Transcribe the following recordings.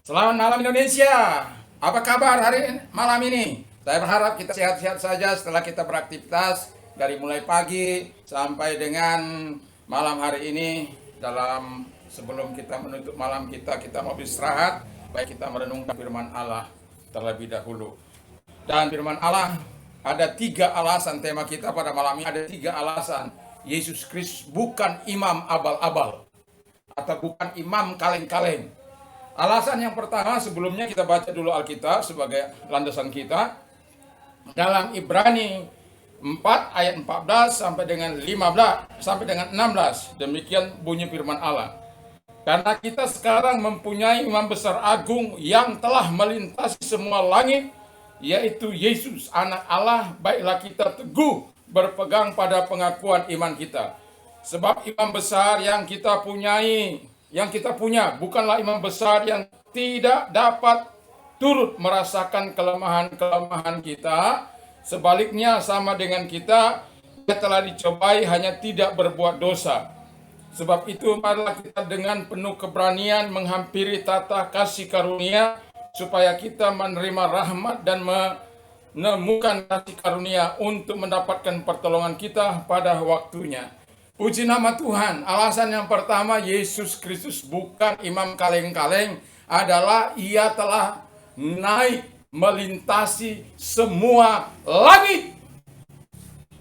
Selamat malam Indonesia. Apa kabar malam ini? Saya berharap kita sehat-sehat saja setelah kita beraktivitas dari mulai pagi sampai dengan malam hari ini. Dalam sebelum kita menutup malam kita mau beristirahat, baik kita merenungkan firman Allah terlebih dahulu. Dan firman Allah ada 3 alasan, tema kita pada malam ini ada 3 alasan Yesus Kristus bukan imam abal-abal atau bukan imam kaleng-kaleng. Alasan yang pertama, sebelumnya kita baca dulu Alkitab sebagai landasan kita. Dalam Ibrani 4 ayat 14 sampai dengan 15 sampai dengan 16. Demikian bunyi firman Allah. Karena kita sekarang mempunyai imam besar agung yang telah melintasi semua langit, yaitu Yesus anak Allah, baiklah kita teguh berpegang pada pengakuan iman kita. Sebab imam besar yang kita punya bukanlah imam besar yang tidak dapat turut merasakan kelemahan-kelemahan kita. Sebaliknya sama dengan kita, dia telah dicobai hanya tidak berbuat dosa. Sebab itu marilah kita dengan penuh keberanian menghampiri tata kasih karunia, supaya kita menerima rahmat dan menemukan kasih karunia untuk mendapatkan pertolongan kita pada waktunya. Puji nama Tuhan. Alasan yang pertama, Yesus Kristus bukan imam kaleng-kaleng adalah ia telah naik melintasi semua langit.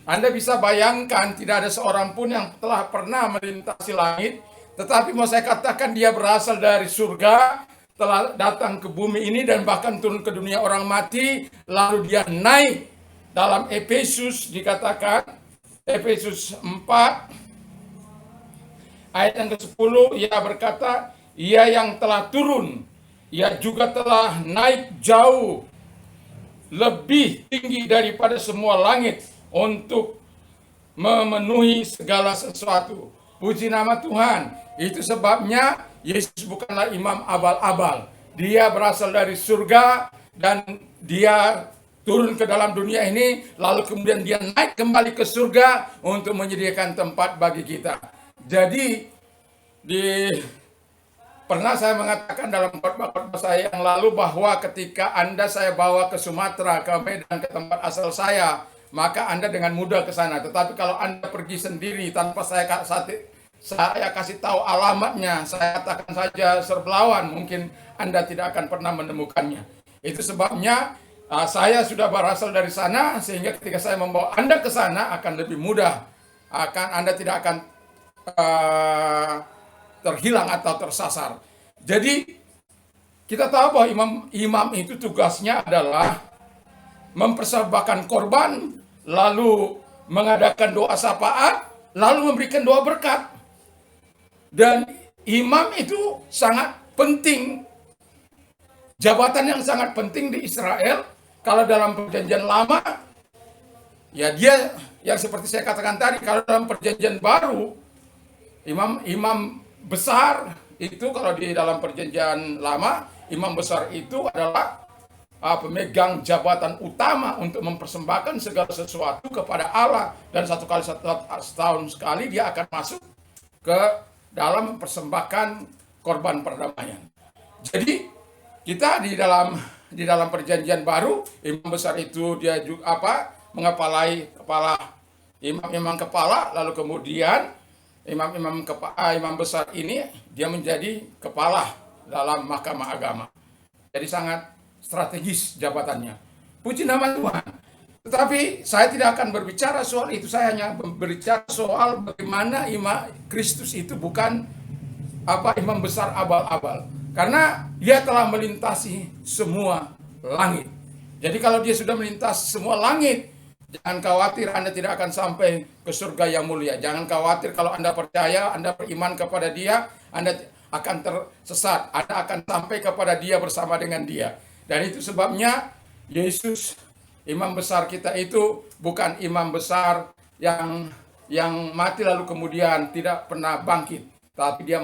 Anda bisa bayangkan tidak ada seorang pun yang telah pernah melintasi langit, tetapi mau saya katakan dia berasal dari surga, telah datang ke bumi ini dan bahkan turun ke dunia orang mati, lalu dia naik. Dalam Efesus dikatakan, Efesus 4 ayat yang ke-10, ia berkata, ia yang telah turun, ia juga telah naik jauh lebih tinggi daripada semua langit untuk memenuhi segala sesuatu. Puji nama Tuhan. Itu sebabnya Yesus bukanlah imam abal-abal. Dia berasal dari surga dan dia turun ke dalam dunia ini, lalu kemudian dia naik kembali ke surga untuk menyediakan tempat bagi kita. Jadi pernah saya mengatakan dalam khotbah saya yang lalu bahwa ketika saya bawa ke Sumatera, ke Medan, ke tempat asal saya, maka Anda dengan mudah ke sana. Tetapi kalau Anda pergi sendiri tanpa saya kasih tahu alamatnya, saya katakan saja Serbelawan, mungkin Anda tidak akan pernah menemukannya. Itu sebabnya saya sudah berasal dari sana, sehingga ketika saya membawa Anda ke sana akan lebih mudah. Anda tidak akan terhilang atau tersasar. Jadi kita tahu bahwa imam itu tugasnya adalah mempersembahkan korban, lalu mengadakan doa syafaat, lalu memberikan doa berkat. Dan imam itu sangat penting, jabatan yang sangat penting di Israel. Kalau dalam perjanjian lama, ya dia yang seperti saya katakan tadi. Kalau dalam perjanjian baru, imam besar itu, kalau di dalam perjanjian lama, imam besar itu adalah pemegang jabatan utama untuk mempersembahkan segala sesuatu kepada Allah, dan setahun sekali dia akan masuk ke dalam mempersembahkan korban perdamaian. Jadi kita di dalam perjanjian baru, imam besar itu dia juga mengepalai imam kepala, lalu kemudian imam besar ini dia menjadi kepala dalam mahkamah agama. Jadi sangat strategis jabatannya. Puji nama Tuhan. Tetapi saya tidak akan berbicara soal itu. Saya hanya berbicara soal bagaimana imam Kristus itu bukan imam besar abal-abal. Karena dia telah melintasi semua langit. Jadi kalau dia sudah melintasi semua langit, jangan khawatir Anda tidak akan sampai ke surga yang mulia. Jangan khawatir kalau Anda percaya, Anda beriman kepada dia, Anda akan tersesat. Anda akan sampai kepada dia bersama dengan dia. Dan itu sebabnya Yesus, imam besar kita itu bukan imam besar yang mati lalu kemudian tidak pernah bangkit. Tapi dia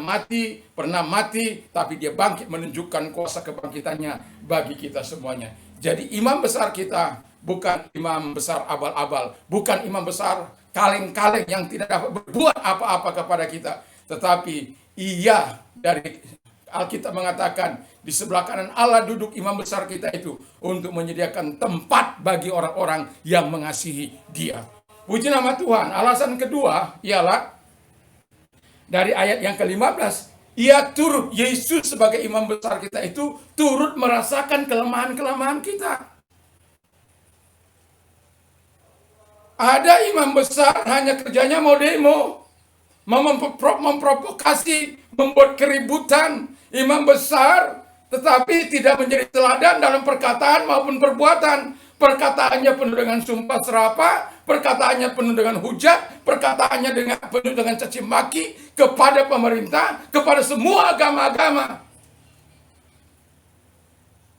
pernah mati, tapi dia bangkit menunjukkan kuasa kebangkitannya bagi kita semuanya. Jadi imam besar kita bukan imam besar abal-abal, bukan imam besar kaleng-kaleng yang tidak dapat berbuat apa-apa kepada kita, tetapi ia dari Alkitab mengatakan di sebelah kanan Allah duduk imam besar kita itu untuk menyediakan tempat bagi orang-orang yang mengasihi Dia. Puji nama Tuhan. Alasan kedua ialah dari ayat yang ke-15, Yesus sebagai imam besar kita itu turut merasakan kelemahan-kelemahan kita. Ada imam besar hanya kerjanya mau demo, memprovokasi, membuat keributan. Imam besar tetapi tidak menjadi teladan dalam perkataan maupun perbuatan. Perkataannya penuh dengan sumpah serapah, perkataannya penuh dengan hujat, perkataannya penuh dengan caci maki kepada pemerintah, kepada semua agama-agama.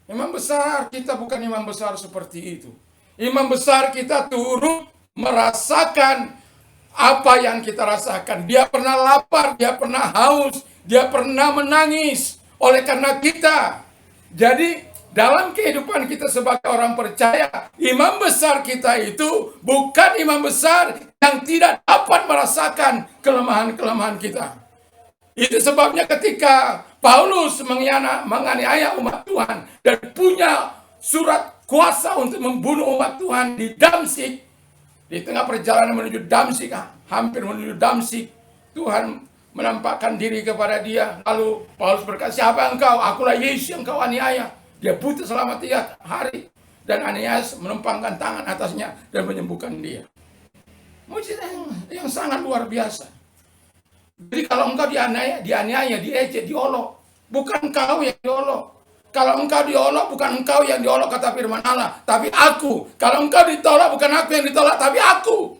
Imam besar kita bukan imam besar seperti itu. Imam besar kita turut merasakan apa yang kita rasakan. Dia pernah lapar, dia pernah haus, dia pernah menangis oleh karena kita. Jadi dalam kehidupan kita sebagai orang percaya, imam besar kita itu bukan imam besar yang tidak dapat merasakan kelemahan-kelemahan kita. Itu sebabnya ketika Paulus menganiaya umat Tuhan dan punya surat kuasa untuk membunuh umat Tuhan di Damsyik, di tengah perjalanan menuju Damsyik, hampir menuju Damsyik, Tuhan menampakkan diri kepada dia. Lalu Paulus berkata, siapa engkau? Akulah Yesus yang kau aniaya. Dia buta selama 3 hari. Dan Ananias menumpangkan tangan atasnya dan menyembuhkan dia. Mujizat yang sangat luar biasa. Jadi kalau engkau dianiaya, diejek, diolok, bukan kau yang diolok. Kalau engkau diolok, bukan engkau yang diolok, kata firman Allah, tapi aku. Kalau engkau ditolak, bukan aku yang ditolak, tapi aku.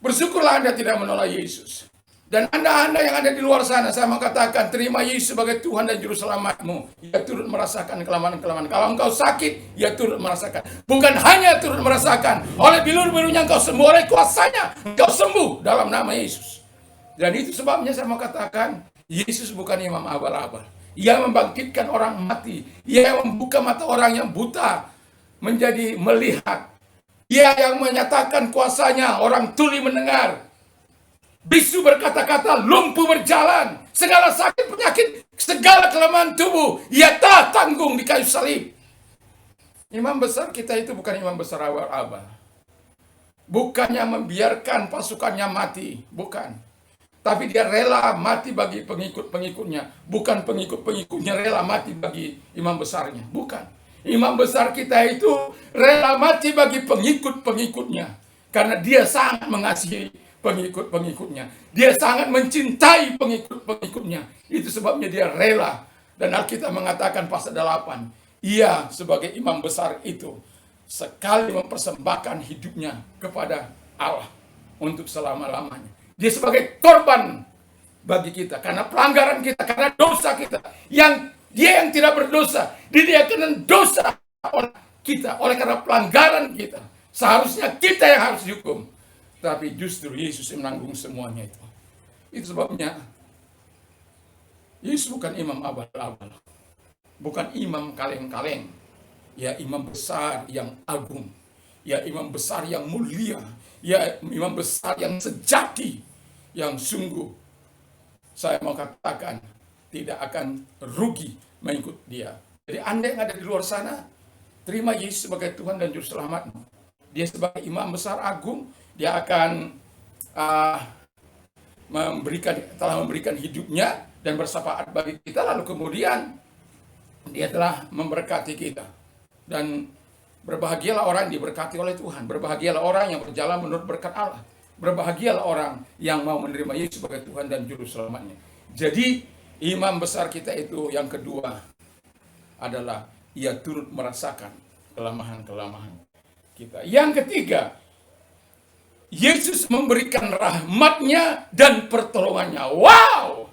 Bersyukurlah Anda tidak menolak Yesus. Dan Anda yang ada di luar sana, saya mau katakan, terima Yesus sebagai Tuhan dan Juru Selamatmu. Ia turut merasakan kelemahan-kelemahan. Kalau engkau sakit, ia turut merasakan. Bukan hanya turut merasakan, oleh bilur-bilurnya engkau sembuh, oleh kuasanya engkau sembuh dalam nama Yesus. Dan itu sebabnya saya mau katakan, Yesus bukan imam abal-abal. Ia membangkitkan orang mati. Ia yang membuka mata orang yang buta menjadi melihat. Ia yang menyatakan kuasanya, orang tuli mendengar. Bisu berkata-kata, lumpuh berjalan. Segala sakit penyakit, segala kelemahan tubuh, ia telah tanggung di kayu salib. Imam besar kita itu bukan imam besar abal-abal. Bukannya membiarkan pasukannya mati, bukan. Tapi dia rela mati bagi pengikut-pengikutnya. Bukan pengikut-pengikutnya rela mati bagi imam besarnya, bukan. Imam besar kita itu rela mati bagi pengikut-pengikutnya. Karena dia sangat mengasihi pengikut-pengikutnya. Dia sangat mencintai pengikut-pengikutnya. Itu sebabnya dia rela. Dan Alkitab mengatakan pasal 8, ia sebagai imam besar itu sekali mempersembahkan hidupnya kepada Allah untuk selama-lamanya. Dia sebagai korban bagi kita karena pelanggaran kita, karena dosa kita. Dia yang tidak berdosa, dia kena dosa oleh kita, oleh karena pelanggaran kita. Seharusnya kita yang harus dihukum. Tapi justru Yesus yang menanggung semuanya itu. Itu sebabnya Yesus bukan imam abal-abal. Bukan imam kaleng-kaleng. Ya imam besar yang agung. Ya imam besar yang mulia. Ya imam besar yang sejati. Yang sungguh saya mau katakan tidak akan rugi mengikut dia. Jadi Anda yang ada di luar sana, terima Yesus sebagai Tuhan dan Juru Selamatmu. Dia sebagai imam besar agung. Dia akan telah memberikan hidupnya dan bersyafaat bagi kita. Lalu kemudian dia telah memberkati kita. Dan berbahagialah orang yang diberkati oleh Tuhan. Berbahagialah orang yang berjalan menurut berkat Allah. Berbahagialah orang yang mau menerima Yesus sebagai Tuhan dan Juru Selamatnya. Jadi imam besar kita itu yang kedua adalah ia turut merasakan kelemahan-kelemahan kita. Yang ketiga, Yesus memberikan rahmat-Nya dan pertolongannya. Wow!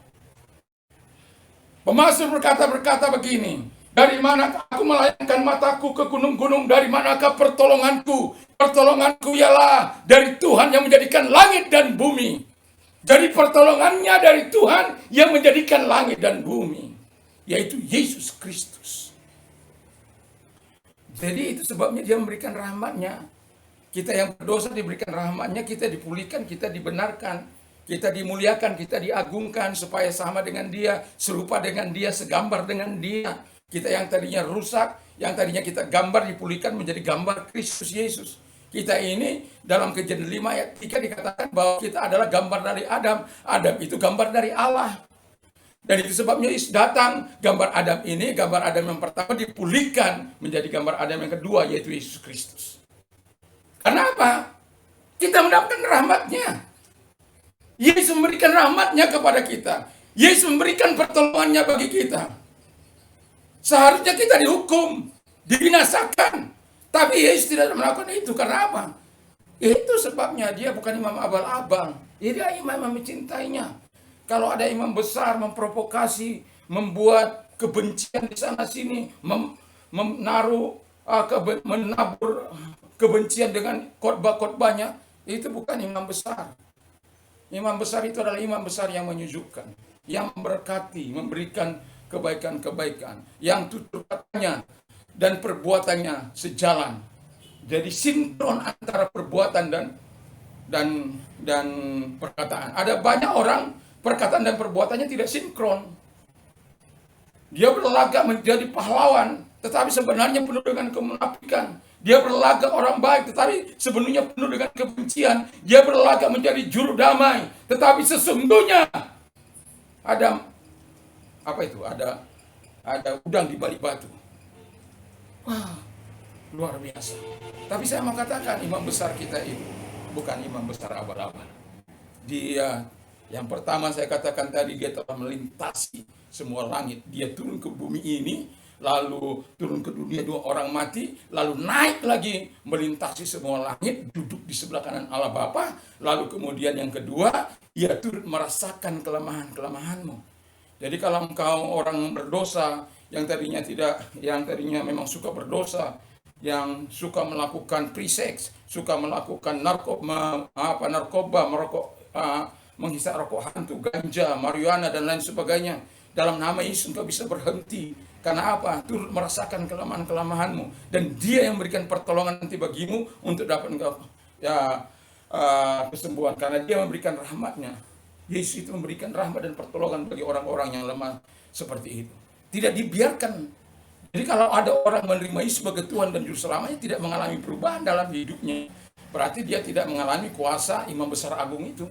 Pemasmur berkata begini, dari manakah aku melayangkan mataku ke gunung-gunung, dari manakah pertolonganku? Pertolonganku ialah dari Tuhan yang menjadikan langit dan bumi. Jadi pertolongannya dari Tuhan yang menjadikan langit dan bumi, yaitu Yesus Kristus. Jadi itu sebabnya dia memberikan rahmat-Nya. Kita yang berdosa diberikan rahmat-Nya, kita dipulihkan, kita dibenarkan, Kita dimuliakan, kita diagungkan supaya sama dengan dia, serupa dengan dia, segambar dengan dia. Kita yang tadinya rusak, yang tadinya kita gambar dipulihkan menjadi gambar Kristus Yesus. Kita ini dalam Kejadian 5 ayat 3 dikatakan bahwa kita adalah gambar dari Adam. Adam itu gambar dari Allah. Dan itu sebabnya Yesus datang, gambar Adam ini, gambar Adam yang pertama dipulihkan menjadi gambar Adam yang kedua, yaitu Yesus Kristus. Karena apa? Kita mendapatkan rahmatnya. Yesus memberikan rahmatnya kepada kita. Yesus memberikan pertolongannya bagi kita. Seharusnya kita dihukum, dibinasakan. Tapi Yesus tidak melakukan itu. Karena apa? Itu sebabnya dia bukan imam abal-abal. Dia imam yang mencintainya. Kalau ada imam besar memprovokasi, membuat kebencian di sana sini, menabur kebencian dengan khotbah-khotbahnya, itu bukan imam besar. Imam besar itu adalah imam besar yang menyujudkan, yang memberkati, memberikan kebaikan-kebaikan, yang tutur katanya dan perbuatannya sejalan. Jadi sinkron antara perbuatan dan perkataan. Ada banyak orang perkataan dan perbuatannya tidak sinkron. Dia berlagak menjadi pahlawan, tetapi sebenarnya penuh dengan kemunafikan. Dia berlagak orang baik, tetapi sebenarnya penuh dengan kebencian. Dia berlagak menjadi juru damai, tetapi sesungguhnya ada apa itu? Ada udang di balik batu. Wah, luar biasa. Tapi saya mau katakan imam besar kita itu bukan imam besar abal-abal. Dia yang pertama saya katakan tadi, dia telah melintasi semua langit. Dia turun ke bumi ini, lalu turun ke dunia 2 orang mati, lalu naik lagi melintasi semua langit, duduk di sebelah kanan Allah Bapa. Lalu kemudian yang kedua, ia turut merasakan kelemahan-kelemahanmu. Jadi kalau engkau orang berdosa, yang tadinya memang suka berdosa, yang suka melakukan pre-sex, suka melakukan narkoba, merokok, menghisap rokok hantu, ganja, marijuana, dan lain sebagainya. Dalam nama Yesus engkau bisa berhenti. Karena apa? Turut merasakan kelemahan-kelemahanmu. Dan dia yang memberikan pertolongan nanti bagimu untuk dapat engkau kesembuhan. Karena dia memberikan rahmatnya. Yesus itu memberikan rahmat dan pertolongan bagi orang-orang yang lemah seperti itu. Tidak dibiarkan. Jadi kalau ada orang menerima Yesus sebagai Tuhan dan Juru Selamatnya tidak mengalami perubahan dalam hidupnya, berarti dia tidak mengalami kuasa imam besar agung itu.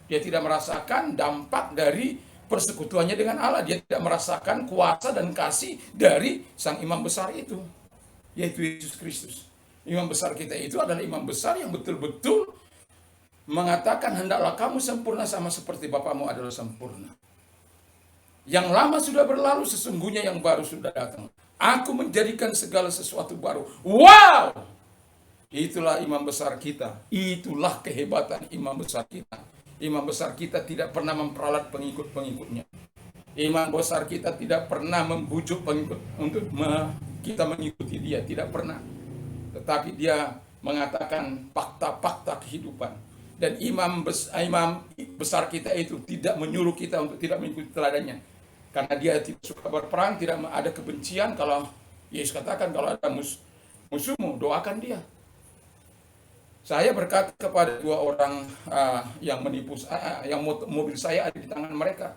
Dia tidak merasakan dampak dari persekutuannya dengan Allah. Dia tidak merasakan kuasa dan kasih dari sang imam besar itu, yaitu Yesus Kristus. Imam besar kita itu adalah imam besar yang betul-betul mengatakan, hendaklah kamu sempurna sama seperti Bapamu adalah sempurna. Yang lama sudah berlalu, sesungguhnya yang baru sudah datang. Aku menjadikan segala sesuatu baru. Wow! Itulah imam besar kita. Itulah kehebatan imam besar kita. Imam besar kita tidak pernah memperalat pengikut-pengikutnya. Imam besar kita tidak pernah membujuk pengikut untuk kita mengikuti dia. Tidak pernah. Tetapi dia mengatakan fakta-fakta kehidupan. Dan imam besar kita itu tidak menyuruh kita untuk tidak mengikuti teladannya. Karena dia tidak suka berperang, tidak ada kebencian. Kalau Yesus katakan, kalau ada musuhmu, doakan dia. Saya berkata kepada 2 orang yang menipu, yang mobil saya ada di tangan mereka.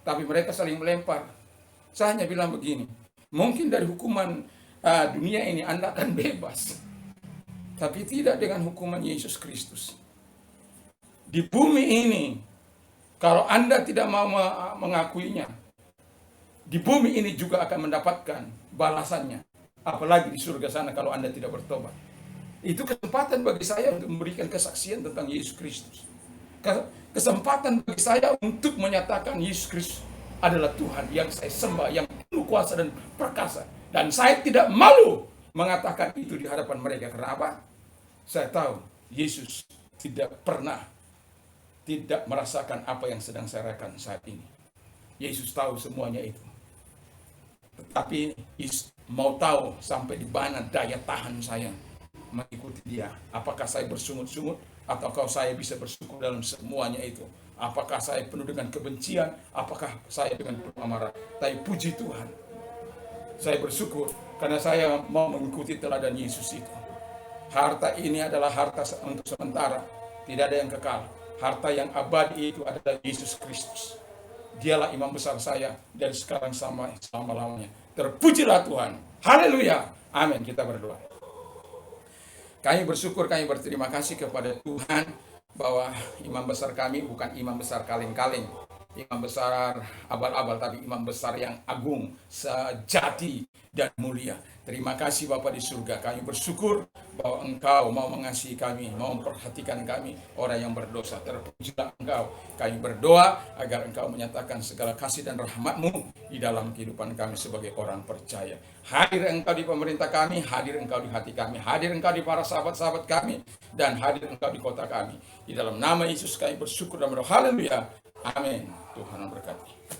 Tapi mereka saling melempar. Saya hanya bilang begini, mungkin dari hukuman dunia ini Anda akan bebas. Tapi tidak dengan hukuman Yesus Kristus. Di bumi ini, kalau Anda tidak mau mengakuinya, di bumi ini juga akan mendapatkan balasannya. Apalagi di surga sana kalau Anda tidak bertobat. Itu kesempatan bagi saya untuk memberikan kesaksian tentang Yesus Kristus. Kesempatan bagi saya untuk menyatakan Yesus Kristus adalah Tuhan yang saya sembah, yang penuh kuasa dan perkasa. Dan saya tidak malu mengatakan itu di hadapan mereka. Kenapa? Saya tahu Yesus tidak pernah tidak merasakan apa yang sedang saya rasakan saat ini. Yesus tahu semuanya itu. Tetapi Yesus mau tahu sampai di mana daya tahan saya mengikuti dia. Apakah saya bersungut-sungut ataukah saya bisa bersyukur dalam semuanya itu? Apakah saya penuh dengan kebencian? Apakah saya dengan penuh amarah? Tapi puji Tuhan, saya bersyukur karena saya mau mengikuti teladan Yesus itu. Harta ini adalah harta untuk sementara, tidak ada yang kekal. Harta yang abadi itu adalah Yesus Kristus. Dialah imam besar saya dari sekarang sampai selama-lamanya. Terpujilah Tuhan. Haleluya. Amin. Kita berdoa. Kami bersyukur, kami berterima kasih kepada Tuhan bahwa imam besar kami bukan imam besar kaleng-kaleng, imam besar abal-abal, tapi imam besar yang agung, sejati, dan mulia. Terima kasih Bapa di surga. Kami bersyukur bahwa Engkau mau mengasihi kami, mau memperhatikan kami, orang yang berdosa. Terpujilah Engkau. Kami berdoa agar Engkau menyatakan segala kasih dan rahmat-Mu di dalam kehidupan kami sebagai orang percaya. Hadir Engkau di pemerintah kami, hadir Engkau di hati kami, hadir Engkau di para sahabat-sahabat kami, dan hadir Engkau di kota kami. Di dalam nama Yesus kami bersyukur dan berdoa. Haleluya. Amin. Tuhan memberkati.